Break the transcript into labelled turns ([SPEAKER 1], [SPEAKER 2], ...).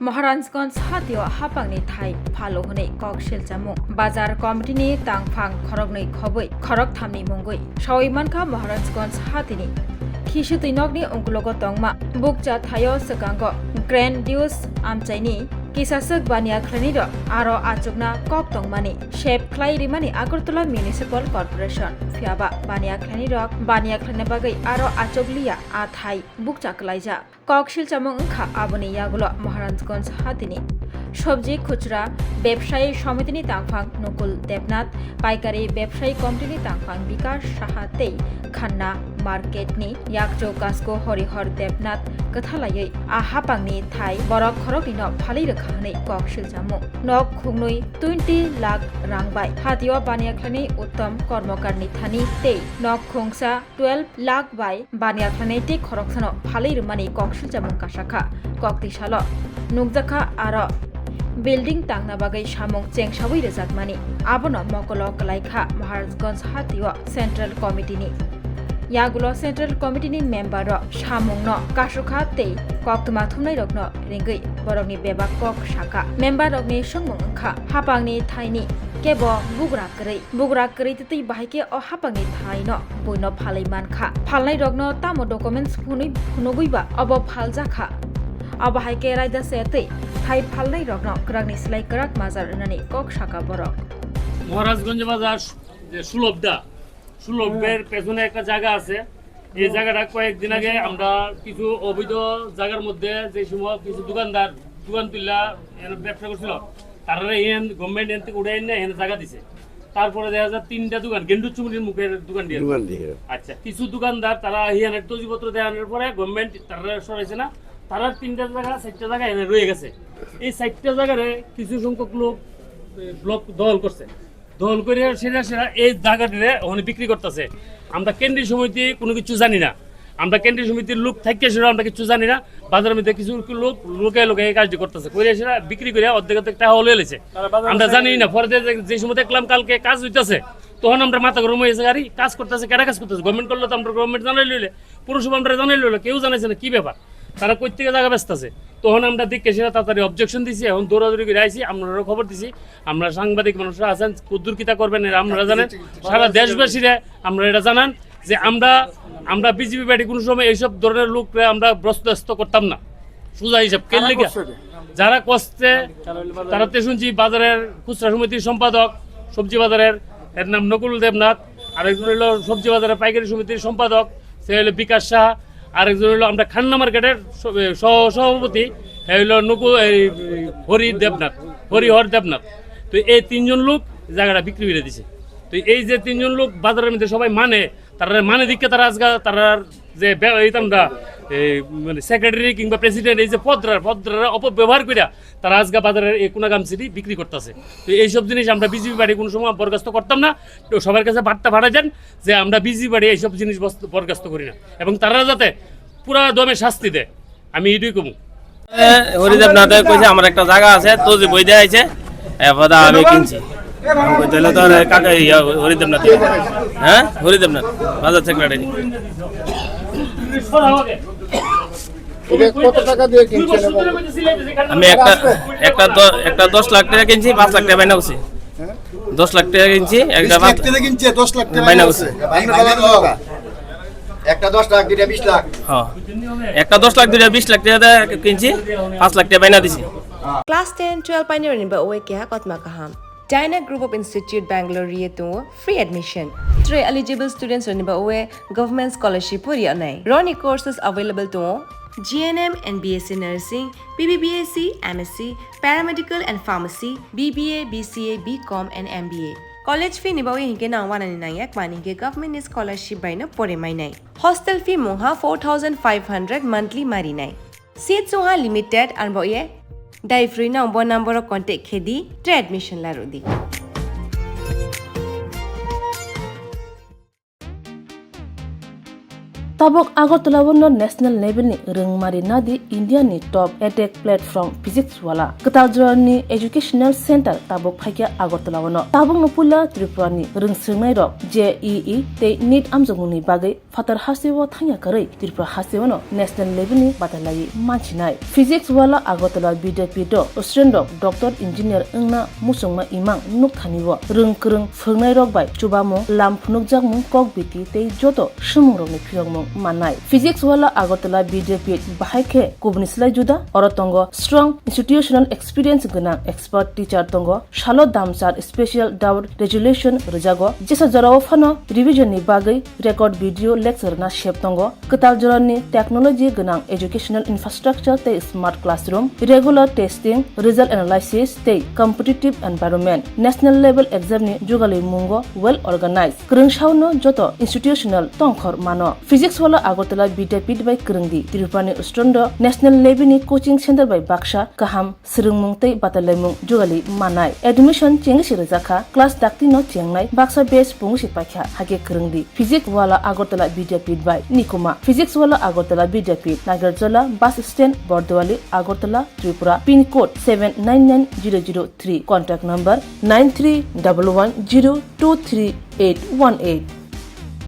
[SPEAKER 1] Maharajganj hatio hapangni thai phalo hone kokshil jamu bazar committee tangphang khoroknoi khoboi khorok thamni mongoi sawimankha Maharajganj hatini khisutinokni ongkulogo tongma bukcha thayo sekango grandiose amchaini kisasak bania khlaniro aro achukna kok tongmani shape khlai rimani Agartala Municipal Corporation fiaba bania khlanirok bania khlanna bagai aro achokliya a thai bukcha klaija kokshil chamung kha aboni yagulo Maharajganj hatini সবজি খুচরা ব্যবসায়ী সমিতিনি তাংফাং নকুল দেবনাথ পাইকারি ব্যবসায়ী কমিটিনি তাংফাং বিকাশ সাহাতেই খান্না মার্কেটনি ইয়াকচো কাসকো হরিহর দেবনাথ কথালাयै আহাপাংনি থাই বরক খরকনি ন ফালি রখাহनै ককশিল জামু knock খুংনুই 20 lakh রাংবাই হাতিও বানিয়াখলানি উত্তম কর্মকারনি Thani তেই knock খুংসা 12 lakh by বানিয়াখলানি তে খরকসানো ফালি রমানি ককশিল জামু কাসাখা ককতিশাল নুকজাখা আর building tangna bagai samung chengsawui rejakmani abono mokolo kalaikha Maharajganj hatio Central Committee ni yagulo Central Committee ni member ro samungno kasukha tei koktuma thumnai rokno ringui borokni bebak kok saka member rokni songmung kha hapangni thaini kebo bugra krei tei bahaike o hapangni thaino boino phalai mankha phalnai rokno tamo documents phunugui ba obo phaljaka abahaike Raida setei Thaiphalwi rokno kragni slai krak mazar nani kok shaka borok
[SPEAKER 2] Maharajganj bazar যে সুলভের পেছনে একটা জায়গা আছে এই জায়গাটা কয়েকদিন আগে আমরা কিছু অবৈধ জায়গার মধ্যে যে সময় কিছু দোকান তুললা ব্যবসা করছিল তারা এন গভর্নমেন্ট এন থেকে উঠে এনে এখানে জায়গা দিছে তারপরে দেখা যায় 3টা দোকান গেন্ডু চুমুনির মুখের দোকান দিয়ে আচ্ছা কিছু দোকানদার তারা হিয়ানের তজিপত্র দেওয়ানোর পরে গভর্নমেন্ট তারা সরাইছে না তারা 3টা জায়গা 4টা জায়গা এনে রয়ে গেছে এই 4টা জায়গায় কিছু সংখ্যক লোক ব্লক দখল করছে দখল করে সেরা এই জায়গাটিরে ওখানে বিক্রি করতেছে আমরা কেন্দ্রীয় সমিতি কোনো কিছু জানি না আমরা কেন্দ্রীয় সমিতির লোক থাকতে সেটা আমরা কিছু জানি না বাজারের মধ্যে কিছু লোকে এই কাজটি করতেছে করে সেটা বিক্রি করে অর্ধেক টাকা হলে এলেছে আমরা জানি না পরে যে সময় দেখলাম কালকে কাজ হইতেছে তখন আমরা মাথা গরম হয়েছে গাড়ি কাজ করতেছে কেটা কাজ করতেছে গভর্নমেন্ট করলে তো আমরা গভর্নমেন্ট জানাই লইলে পুরসভা আমরা জানাই লইলে কেউ জানাইছে না কি ব্যাপার তারা কই থেকে জায়গা ব্যস্ত আছে তখন আমরা দেখে সেটা তাড়াতাড়ি অবজেকশন দিছি এখন দৌড়াদৌড়ি করে আইছি আপনারাও খবর দিছি আমরা সাংবাদিক মানুষরা আছেন কুদ্দুর কিতা করবেন আপনারা জানেন সারা দেশবাসীরা আমরা এটা জানান যে আমরা বিজেপি পার্টি কোনো সময় এইসব ধরনের লোকরা আমরা বরদাস্ত করতাম না সোজা হিসাব কেন লেগে যারা কষ্টে তারাতে শুনছি বাজারের খুচরা সমিতির সম্পাদক সবজি বাজারের এর নাম নকুল দেবনাথ আরেকজন হলো সবজি বাজারের পাইকারি সমিতির সম্পাদক সে হলো বিকাশ শাহ আরেকজন হলো আমরা খান্না মার্কেটের সভাপতি হইল হরিহর দেবনাথ তো এই 3জন লোক জায়গাটা বিক্রি করে দিছে তো এই যে 3জন লোক বাজারের মধ্যে সবাই তারা দিকে তারা আজকে তারা যে আমরা মানে সেক্রেটারি কিংবা প্রেসিডেন্ট এই যে পদরা অপব্যবহার করে তারা আজকে বাজারের এই কোনাগামসিটি বিক্রি করতেছে তো এইসব জিনিস আমরা বিজেপি বাড়ি কোনো সময় বরখাস্ত করতাম না তো সবার কাছে বার্তা ভাড়া যান যে আমরা বিজেপি বাড়ি এইসব জিনিস বরখাস্ত করি না এবং তারা যাতে পুরা দমে শাস্তি দেয় আমি এটাই কমু
[SPEAKER 3] হরিদেবনাথ কইছে আমার একটা জায়গা আছে তো যে বই দেয়া আছে আমি কিনছি তাহলে তো কাকা হরিদেবনাথ হ্যাঁ হরিদেবনাথ বাজার সেক্রেটারি আমি একটা 10 লাখ টাকা কিনছি 5 লাখ টাকা বাইনা করছি 10 লাখ টাকা কিনছি একটা
[SPEAKER 4] 10 লাখ টাকা
[SPEAKER 3] বাইনা করছি
[SPEAKER 4] একটা 10 লাখ দুইটা 20 লাখ
[SPEAKER 3] হ্যাঁ একটা 10 লাখ দুইটা 20 লাখ টাকা কিনছি 5 লাখ টাকা বাইনা দিছি
[SPEAKER 5] Class 10 12 pioneering ba oe kya kotma kaham China Group of Institute Bangalore to free admission 3 eligible students ni ba oe government scholarship puri anai Roni courses available to GNM and BSc Nursing, BBBSc, MSc, Paramedical and Pharmacy, BBA, BCA, BCom and MBA. College fee ni ba oe hinke na 199 mani ke government scholarship by na pore mai nai. Hostel fee moha 4500 monthly mari nai. Seats oha limited and ba oe Dai free na number of contact khedi tre admission la rodi
[SPEAKER 6] tabok Agartala wono national level ni rengmari nadi India ni top edtech platform physics wala Katajrani educational center tabok phaikia Agartala wono tabok nopula Tripura ni rengsirnai rok JEE te NEET amjongni bagai fatar hasewo thangya karai Tripura hasewono national level ni batalai manchinai physics wala Agartala Bidapito Australian doctor engineer engna musongma imang nukthaniwo rengkreng phungnai rok bai chubamo lamphunukjak mung kok biti te joto shumungrok ni phirokmung manai physics wala Agartala Bidapit bahaike kubnislai juda orotongo strong institutional experience gana expert teacher tongo shalo damsar special doubt resolution rejago jesa jarawo phano revision ni bagai record video lecture na shep tongo katal jorani technology gana educational infrastructure te smart classroom regular testing result analysis te competitive environment national level exam ni jugali mungo well organized krungshauno joto institutional tongkhor mano physics wala Agartala Bidapit by krungdi Tirupani Ustrondo national level ni coaching center by Baksha kaham sirungmung te batalaimung jugali manai admission chengsi rajaka class dakti no chengnai Baksa base pungsi pakha hage krungdi physics wala Agartala Bidapit by Nikuma physics wala Agartala Bidapit Nagarjala bus stand Bordwali Agartala Tripura pin code 799003 contact number 9311023818